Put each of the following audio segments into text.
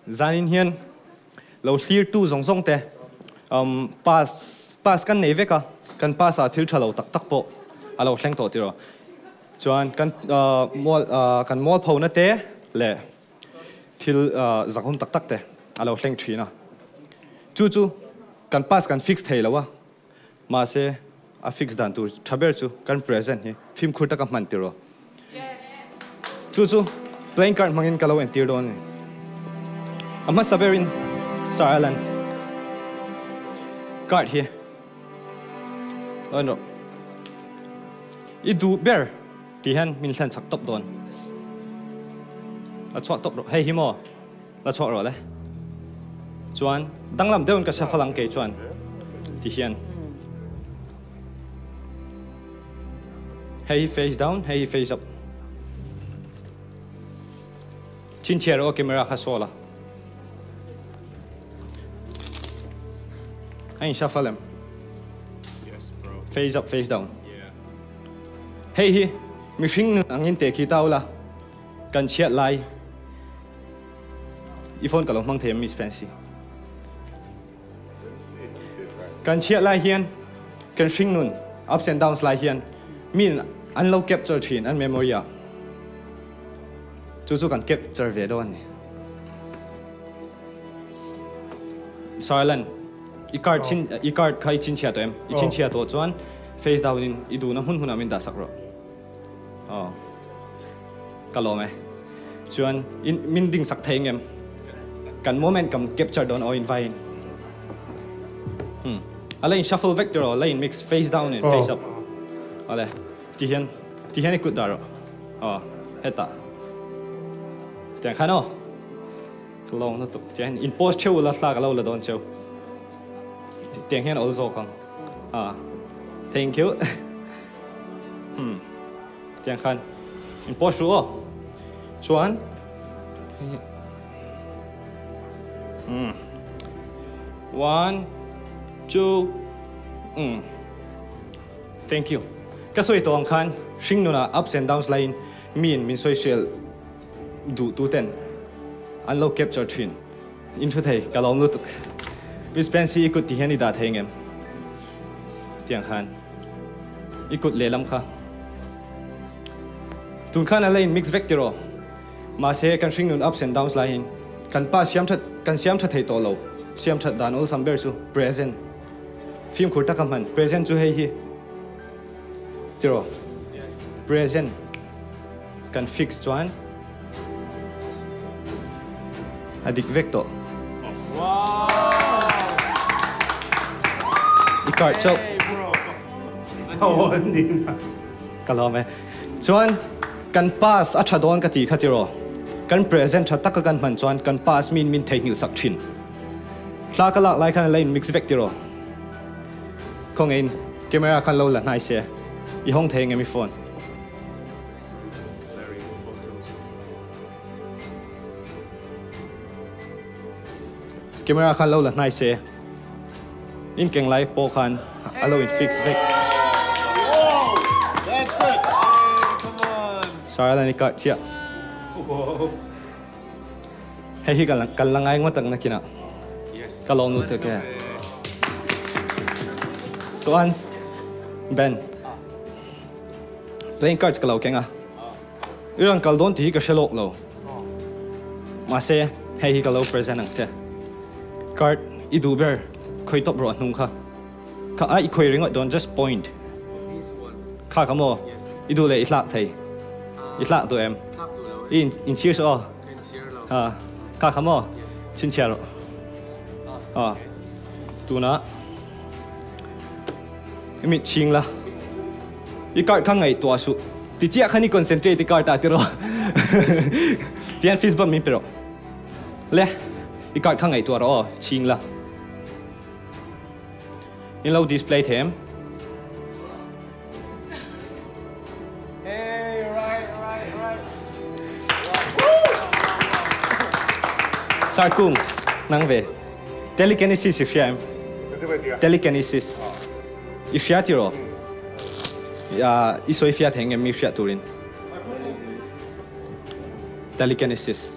zanin hian lo clear tu zong zong te pass kan nei veka kan pass a thil thalo tak tak po alo thleng to tiro chuan kan mol pho na te le thil zakhum tak tak te alo thleng thina chu kan pass kan fix thei lawa ma se a fix dan tu thaber chu kan present hi film khurta ka man tiro chu playing card mangin kalo en tir don ama saberin Ireland card here no I do bear ti han min than sak top don a chwa top ro hey hi mo la chwa ro le chuan danglam deun ka sa phalang ke chuan ti hian hey face down hey face up chin chair o camera kha sola Hey, shuffle him. Yes, bro. Face up, face down. Yeah. Hey, machine angin te kita ula. Kan chiat lai. Iphone kalau mang them Miss Fancy. Kan chiat lai hian. Kan string nun. Ups and downs lai hian. Min unlock capture chin and memory a. Chu kan capture ve don ni. Silent. I card khai chin chia to em I chin chia to chuan face down in I du na hun amin da sak ro kalo me chuan in min ding sak theng em kan moment kam capture don or in vine ala in shuffle vector or lane mix face down and face up ale ti hian ikut da ro heta tiang khano long na tu chen in post cheu la sa ka lo la don cheu tiếng hiền Ozaka thank you tiếng khan in post sure chuan 1 2 thank you ka soi tong khan sing nuna ups and downs line min social du ten unlock capture chin into thei ka long lu tuk Miss Fancy ikut ti hian I da theng em tiang khan ikut le lam kha tun khan alain mix vector ma se kan string nun ups and downs line kan pa siam that thei to lo siam that dan ol samber su present film khurta kam han present chu hei hi tiro yes present kan fix chuan adik vector Wow! Card chop. Hey, bro. Kalau me. Chuan kan pass a thadon ka ti khatiro. Kan present tha tak kan man chuan kan pass min thei ngil sak thin. Tla ka lak lai kan line mix vectiro. Khong in camera kan lo la nai se. I hong thei ngemi phone. Camera kan lo la nai se. In keng lai po khan alo in fix vec. Whoa! That's it! Hey, come on! Sorry la ni ka chia. Whoa! Hey hi kan langai ngotang na kina. Yes. Kalong nu te ke. So ans Ben. Playing cards kalau kenga. Irang kaldon ti ka shelok lo. Ma se hey hi kalau present ang se. Card I du ber. Khoi top ro nung kha ka ai khoi ring don just point This one. kha kamo Yes. I du le I tlak thei I tlak to em Tap to now. in cheers o Can cheer now. kha kamo Yes. chin chia ro tu na mi ching la I card khang ngai to su ti chia khani concentrate I card ta ti ro tian facebook mi pero le I card khang ngai to ro ching la in low display them Hey, right. sarkung nang ve telekinesis ifyam telekinesis ifya tiro ya iso ifya theng mi ifya turin telekinesis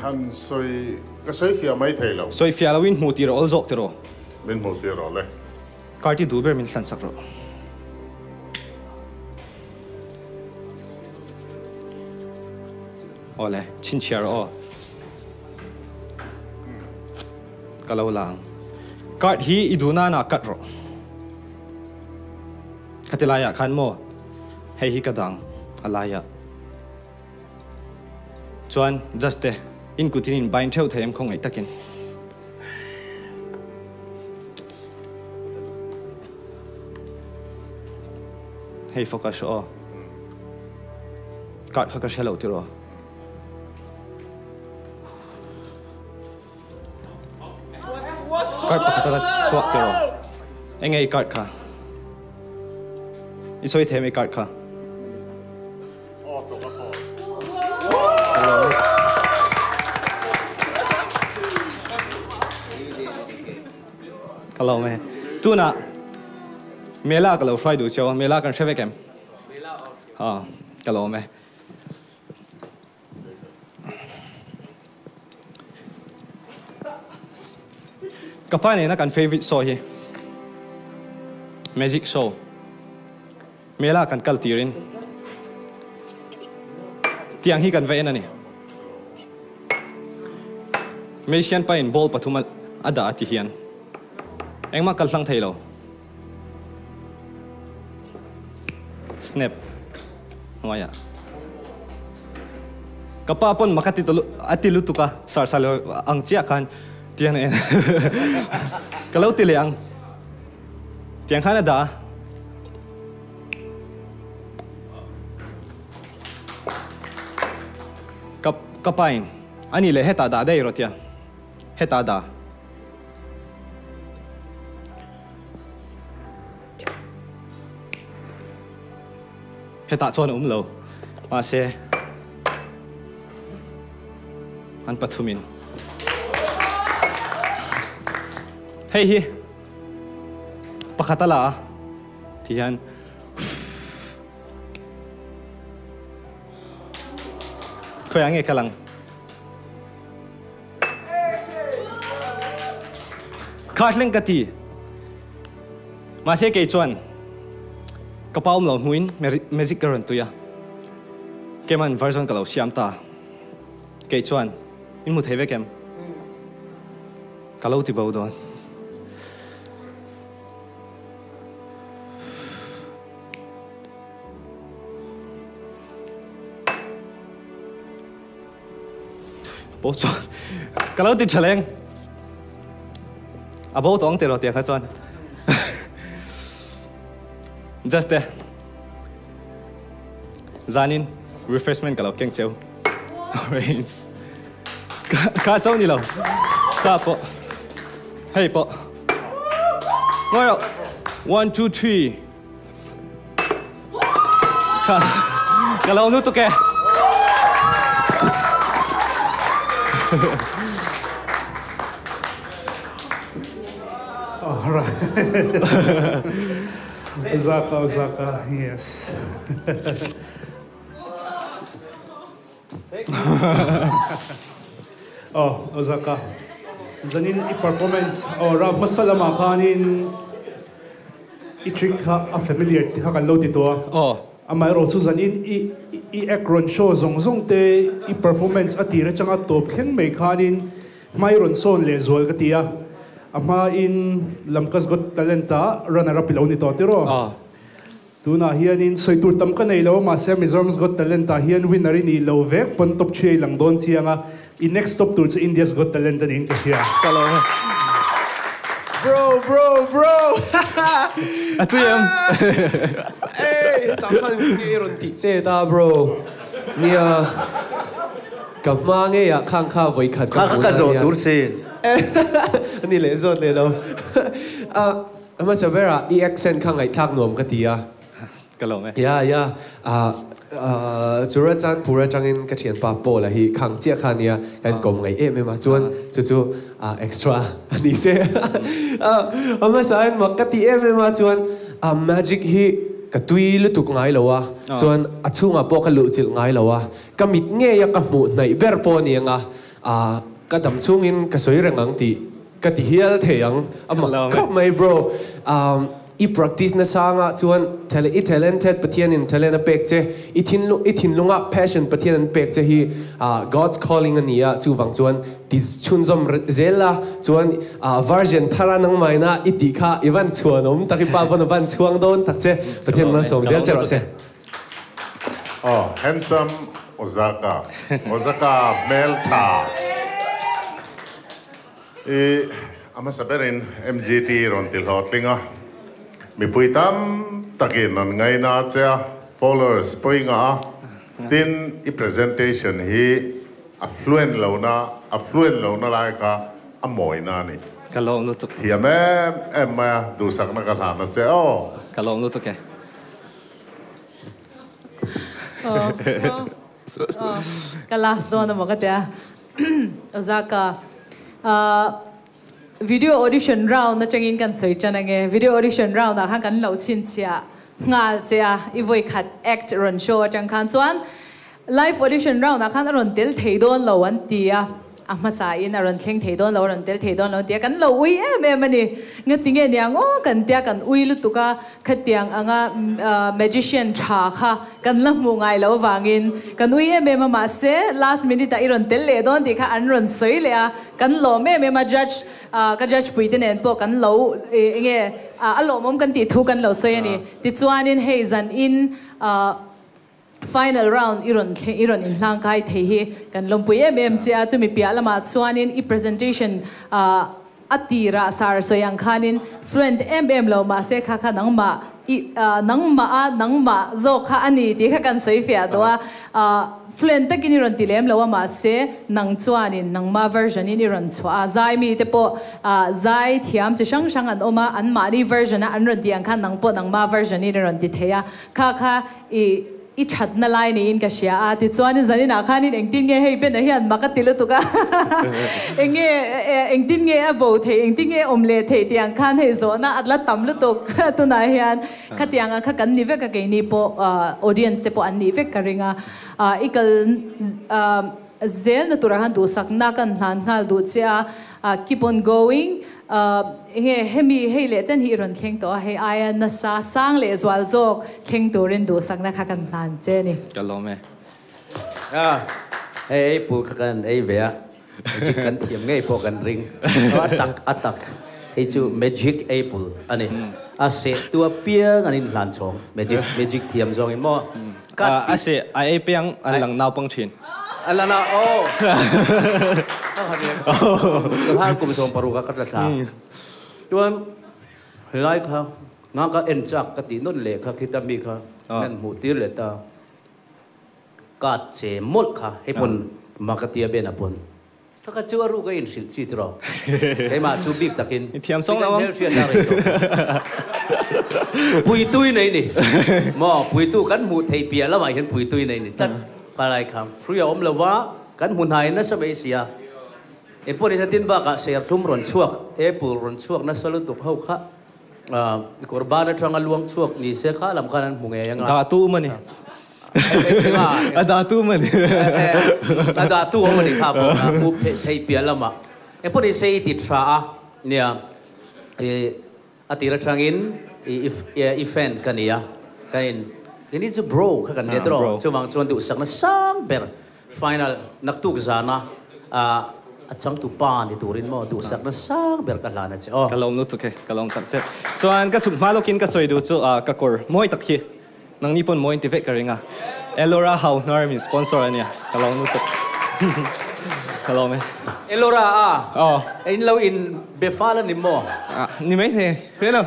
kan soi fia mai thei lo soi fia lawin mu ti ro ol zok ti ro min mo ti ro le karti du ber min san sak ro ole chin chair o kalau lang card hi iduna na kat ro katilaya khan mo hei hi kadang alaya chuan just te in kutin in bain theu them khong ai takin hei focus o card kha ka shelo ti ro card pakata swak ti ro engai card kha isoi them ai card kha to ka fo kalau me tu na mela kalau fry du cho mela kan cheve kem ha kalau me kapan ni na kan favorite show hi magic show mela kan kal tirin tiang hi kan ve na ni Malaysian pa in ball pathumal ada ati hian engma kalsang thailo snap maya kapapon makati to atilu tuka sar salo ang chia kan tiang en kalau tile ang tiang khana da kapain ani le heta da dai rotia heta da heta chon lo ma se an pathumin hei hi pakhatala tian khoyang e kalang khatling kati ma se ke chuan kapaum lo muin magic current tu ya keman version kalau siam ta ke chuan in mu theve kem kalau ti bau don bố chuan kalau ti chaleng abo tong te ro tia kha chuan just there zanin refreshment kalau keng cheu orange ka chau ni lo ka po hey po ngoi 1 2 3 ka kalau nu tu ke all right Ozaka, yes. Oh, Ozaka. Zanin i-performance ora masalama kanin i-trick ka a familiar ti ka lo dito. Oh, amay ro zanin i-ekron show zong te i-performance atira changa top khen may kanin mayron son lezol katia. Ama in lamkas got talenta runner-up ilaw ni Totiro. Tuna hiyan in soy turtam ka na ilaw masya Mizorom's got talenta hiyan winner in ilaw vek pon top 3 lang doon siya nga in next top tour sa India's got talenta din ka siya. kalau Bro! atu yam Hey, takan ni ron ti che ta bro. Nia kamang ya khang kha voi khat ka zo tur sin ni le zot le lo ama severa e accent khang ai thak nom ka tia kalau me ya chura chan pura changin ka thian pa po la hi khang chia khania kan kom ngai em ma chuan chu extra ani se ama sain ma ka ti em ma chuan magic hi ka tui lu tuk ngai lowa chuan achunga po ka lu chil ngai lowa ka mit nge ya ka mu nai ber po ni nga ก็ดำช่วงอินก็สวยแรงอังติก็ติเฮียลเทียงก็ไม่ bro อี practice นะสังอ่ะชวนtalented ปะเทียนิน talent เป็กเจอีทินลุงอ่ะ passion ปะเทียนเป็กเจฮีGod's calling อันนี้อ่ะจูวังชวนติดชุนจอมเจล่าชวนversion ทารานังไม่นะอีติค่ะอีวันชวนตะกี้ป้าวันวันช่วงโดนตักเจปะเทียนมันสมเจลเจรเซhandsome Ozaka Melta ama saberin MGT ron til hotlinga mi puitam takin an ngai na cha followers poinga tin I presentation hi affluent lo na lai ka amoi na ni kalong lu tuk thiam em ma du sak na ka thana che o kalong lu tuk ke ka last one mo ka tia Ozaka video audition round na changin kan soi chanange video audition round na kan lo chin chia ngal chia I voi khat act run show chang khan chuan live audition round na kan ron tel theidon lo an tia ama sa in ron thleng theidon lo ron tel theidon lo tia kan lo ui em ani ngatinge niang o kan tia kan ui lu tuka khatiang anga magician tha kha kan lamu ngai lo wangin kan ui em ma se last minute I ron tel le don ti kha an ron soi le a kan lo me ma judge ka judge puiten en po kan lo nge a lo mom kan ti thu kan lo soi ani ti chuanin heizan in final round iron in lang kai the hi kan lompui em chia chumi pia lama chuanin I presentation atira sar soyang khanin fluent lo ma se kha nangma zo kha ani ti kha kan sei fia do fluent takin iron tilem lo ma se nang chuanin nangma version in iron chwa zai mi te po zai thiam chi sang an oma an mani version an ron tiang khan nang po nangma version in iron ti theya kha I chat na lai ni in ka sia ti chuanin zani na khanin engtin nge hei ben hian makatilu tuka engtin nge abo the engtin nge omle the tiang khan hei zona atla tamlu tuk tuna hian khatianga kha kan ni ve ka ke ni po audience se po an ni ve ka ringa ikal zel na turahan du sakna kan hlan ngal du chia keep on going hemi hele chen hi ron thleng to he aya na sa sang le zwal jok thleng turin du sakna kha kan hlan che ni kalong me hey pu kan ei vea magic kan thiam ngai po kan ring atak hey chu magic apple ani a se tua piang anin hlan chong magic thiam jong in mo a se ai piang an lang nau pang thin alana han kum som paru ka katla sa tuan helai kha nga ka en chak ka ti non le kha khitami kha nan mu tir le ta ka che mol kha hepon makatia ben apon ka chu ru ka in sil chi tro kai ma chu big takin thiam song lawang pui tui nei ni mo pui tu kan mu thei pia la mai hen pui tui nei ni tat kalai kham free om lawa kan mun hai na sa sia em poni sa tin ba ka se thum ron chuak apple ron chuak na salu tu hau kha korban atang aluang chuak ni se kha lam kanan munge yang da tu mani ada tu mani ada tu mani kha po pu thei pia lama em poni se ti tra nia atira trangin event kania kain ini tu bro kan dia tro cuma cuan tu sak na sang ber final nak tu zana achang tu pan di turin mo tu sak na sang ber kalana che oh kalong nu tu ke kalong tak set chuan ka chuk malokin ka soi du chu ka kor moi tak hi nang nipon moi ti ve ka ringa elora hau nar min sponsor ania kalong nu tu kalong me elora in lo in befala ni mo ni mai the hello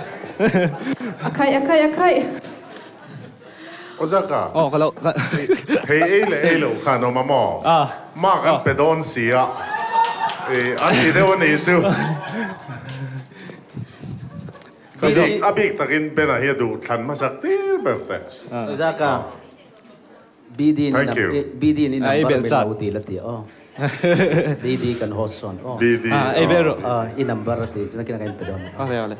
akai Ozaka kalau hey ele kha no mamo ma kan pedon sia an ti de woni chu abik takin pena hi du than ma sak ti berte Ozaka bidin ni number me lauti lati bidi kan hoson bidi i number ti na kinain pedon ole